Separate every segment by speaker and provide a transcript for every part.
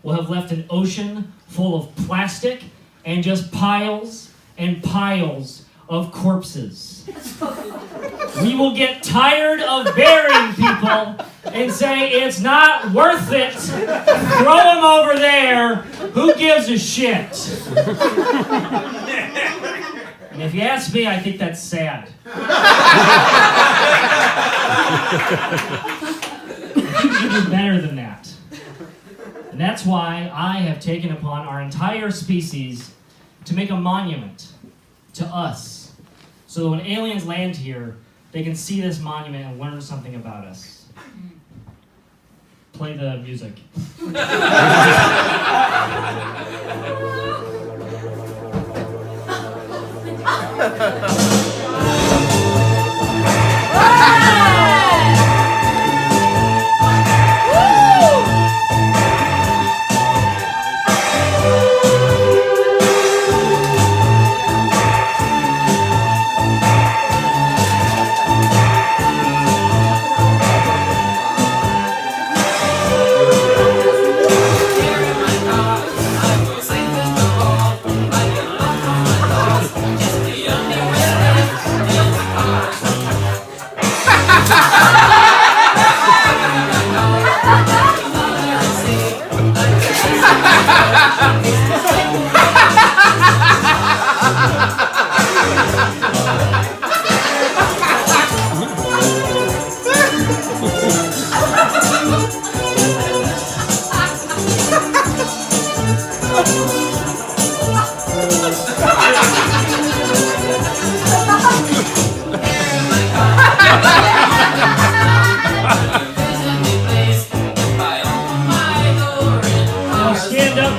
Speaker 1: will have left an ocean full of plastic and just piles and piles of corpses. We will get tired of burying people and say it's not worth it. Throw them over there. Who gives a shit? And if you ask me, I think that's sad. I think you do better than that. And that's why I have taken upon our entire species to make a monument to us. So that when aliens land here, they can see this monument and learn something about us. Play the music.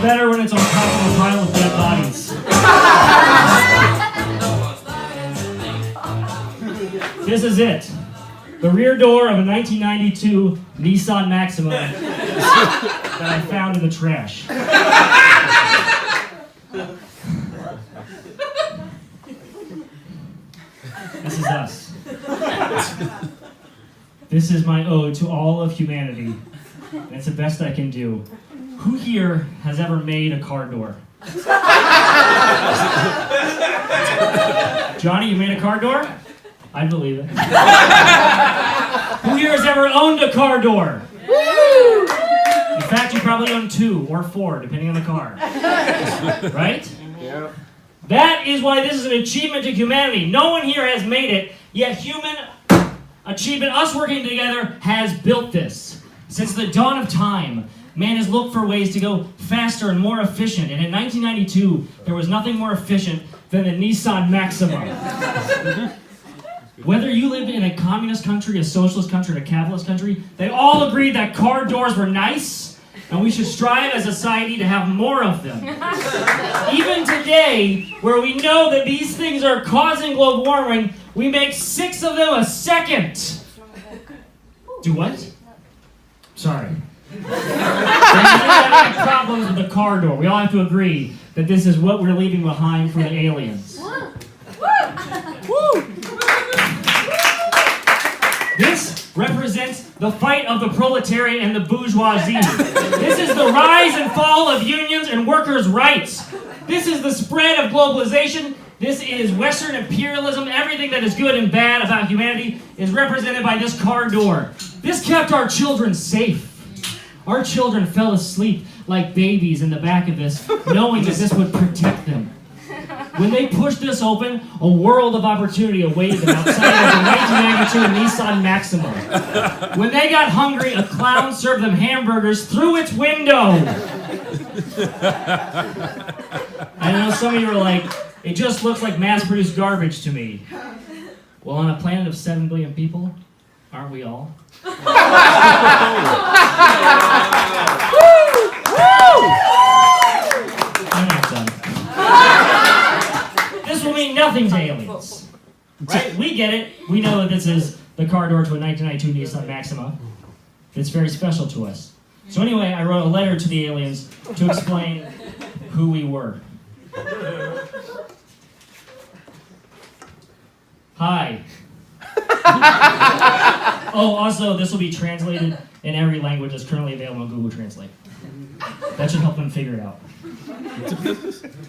Speaker 1: Better when it's on top of a pile of dead bodies. This is it. The rear door of a 1992 Nissan Maxima that I found in the trash. This is us. This is my ode to all of humanity. And it's the best I can do. Who here has ever made a car door? Johnny, you made a car door? I believe it. Who here has ever owned a car door? In fact, you probably own 2 or 4, depending on the car. Right?
Speaker 2: Yeah.
Speaker 1: That is why this is an achievement to humanity. No one here has made it, yet human achievement, us working together, has built this. Since the dawn of time, man has looked for ways to go faster and more efficient, and in 1992, there was nothing more efficient than the Nissan Maxima. Whether you lived in a communist country, a socialist country, or a capitalist country, they all agreed that car doors were nice, and we should strive as a society to have more of them. Even today, where we know that these things are causing global warming, we make 6 of them a second. Do what? Sorry. There's problems with the car door. We all have to agree that this is what we're leaving behind for the aliens. This represents the fight of the proletariat and the bourgeoisie. This is the rise and fall of unions and workers' rights. This is the spread of globalization. This is Western imperialism. Everything that is good and bad about humanity is represented by this car door. This kept our children safe. Our children fell asleep like babies in the back of this, knowing that this would protect them. When they pushed this open, a world of opportunity awaited them outside of the 1992 Nissan Maxima. When they got hungry, a clown served them hamburgers through its window. I know some of you are like, it just looks like mass-produced garbage to me. Well, on a planet of 7 billion people, aren't we all? I'm not done. This will mean nothing to aliens. Right? We get it. We know that this is the car door to a 1992 Nissan Maxima. It's very special to us. So anyway, I wrote a letter to the aliens to explain who we were. Hi. Oh, also, this will be translated in every language that's currently available on Google Translate. That should help them figure it out.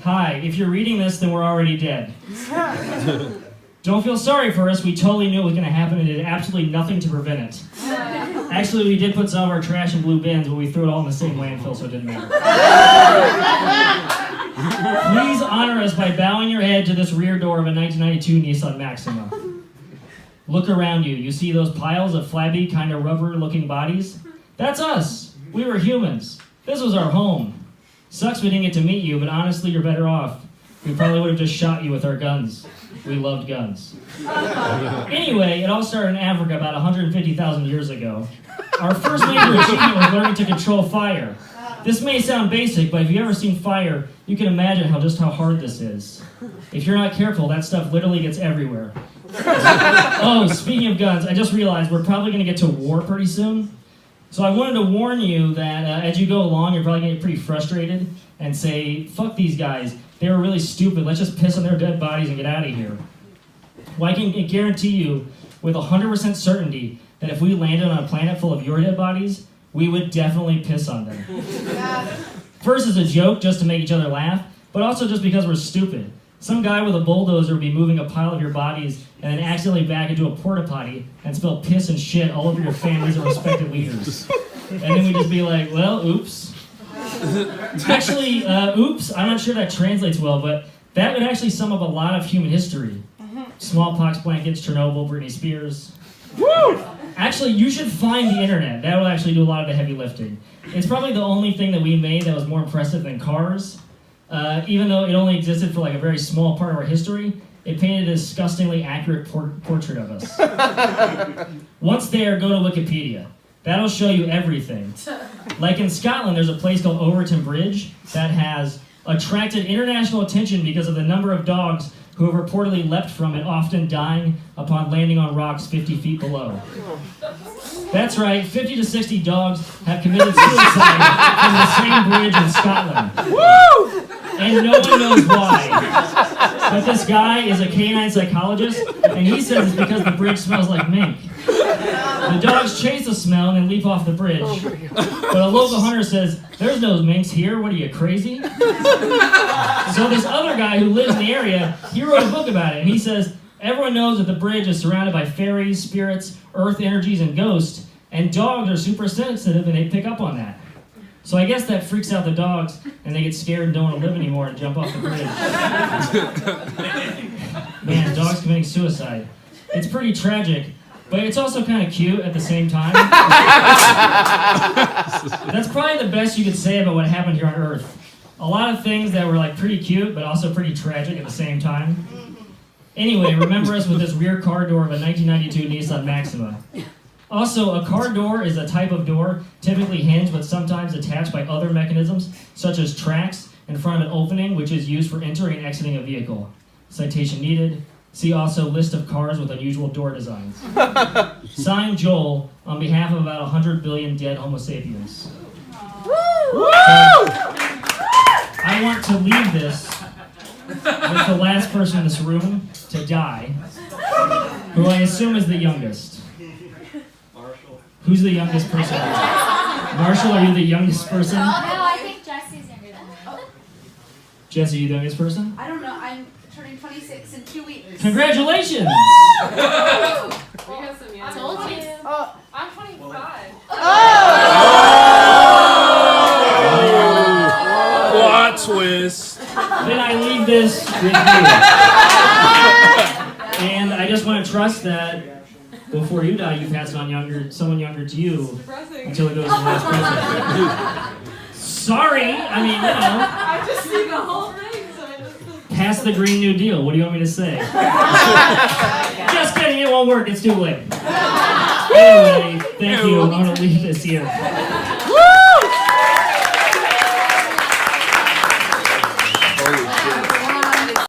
Speaker 1: Hi, if you're reading this, then we're already dead. Don't feel sorry for us. We totally knew it was going to happen and did absolutely nothing to prevent it. Actually, we did put some of our trash in blue bins, but we threw it all in the same landfill, so it didn't matter. Please honor us by bowing your head to this rear door of a 1992 Nissan Maxima. Look around you. You see those piles of flabby, kind of rubber-looking bodies? That's us. We were humans. This was our home. Sucks we didn't get to meet you, but honestly, you're better off. We probably would have just shot you with our guns. We loved guns. Anyway, it all started in Africa about 150,000 years ago. Our first major achievement was learning to control fire. This may sound basic, but if you've ever seen fire, you can imagine just how hard this is. If you're not careful, that stuff literally gets everywhere. Oh, speaking of guns, I just realized we're probably going to get to war pretty soon. So I wanted to warn you that as you go along, you're probably going to get pretty frustrated and say, fuck these guys. They were really stupid. Let's just piss on their dead bodies and get out of here. Well, I can guarantee you with 100% certainty that if we landed on a planet full of your dead bodies, we would definitely piss on them. First as a joke, just to make each other laugh, but also just because we're stupid. Some guy with a bulldozer would be moving a pile of your bodies and then accidentally back into a porta potty and spill piss and shit all over your families and respective leaders. And then we'd just be like, well, oops. Actually, oops, I'm not sure that translates well, but that would actually sum up a lot of human history. Smallpox blankets, Chernobyl, Britney Spears. Woo! Actually, you should find the internet. That will actually do a lot of the heavy lifting. It's probably the only thing that we made that was more impressive than cars. Even though it only existed for like a very small part of our history, it painted a disgustingly accurate portrait of us. Once there, go to Wikipedia. That'll show you everything. Like in Scotland, there's a place called Overton Bridge that has attracted international attention because of the number of dogs who have reportedly leapt from it, often dying upon landing on rocks 50 feet below. That's right, 50 to 60 dogs have committed suicide from the same bridge in Scotland. Woo! And no one knows why. But this guy is a canine psychologist, and he says it's because the bridge smells like mink. The dogs chase the smell and then leap off the bridge. But a local hunter says, there's no minks here, what are you, crazy? So this other guy who lives in the area, he wrote a book about it, and he says, everyone knows that the bridge is surrounded by fairies, spirits, earth energies, and ghosts, and dogs are super sensitive and they pick up on that. So I guess that freaks out the dogs, and they get scared and don't want to live anymore and jump off the bridge. Man, dogs committing suicide. It's pretty tragic, but it's also kind of cute at the same time. That's probably the best you could say about what happened here on Earth. A lot of things that were like pretty cute, but also pretty tragic at the same time. Anyway, remember us with this rear car door of a 1992 Nissan Maxima. Also, a car door is a type of door, typically hinged but sometimes attached by other mechanisms, such as tracks in front of an opening, which is used for entering and exiting a vehicle. Citation needed. See also list of cars with unusual door designs. Signed, Joel, on behalf of about 100 billion dead Homo sapiens. Woo! I want to leave this with the last person in this room to die, who I assume is the youngest. Who's the youngest person? Marshall, are you the youngest person?
Speaker 2: No, I think Jesse's younger than me.
Speaker 1: Jesse, are you the youngest person?
Speaker 2: I don't know. I'm turning 26 in 2 weeks.
Speaker 1: Congratulations!
Speaker 3: We got some young.
Speaker 2: Told you.
Speaker 3: I'm 25.
Speaker 4: Plot twist.
Speaker 1: Then I leave this with you. And I just want to trust that before you die, you pass it on someone younger to you until it goes to the last person. Sorry, I mean, you know.
Speaker 3: I just see the whole thing, so I just...
Speaker 1: Pass the Green New Deal. What do you want me to say? Just kidding, it won't work. It's too late. Anyway, thank you. I'm going to leave this here.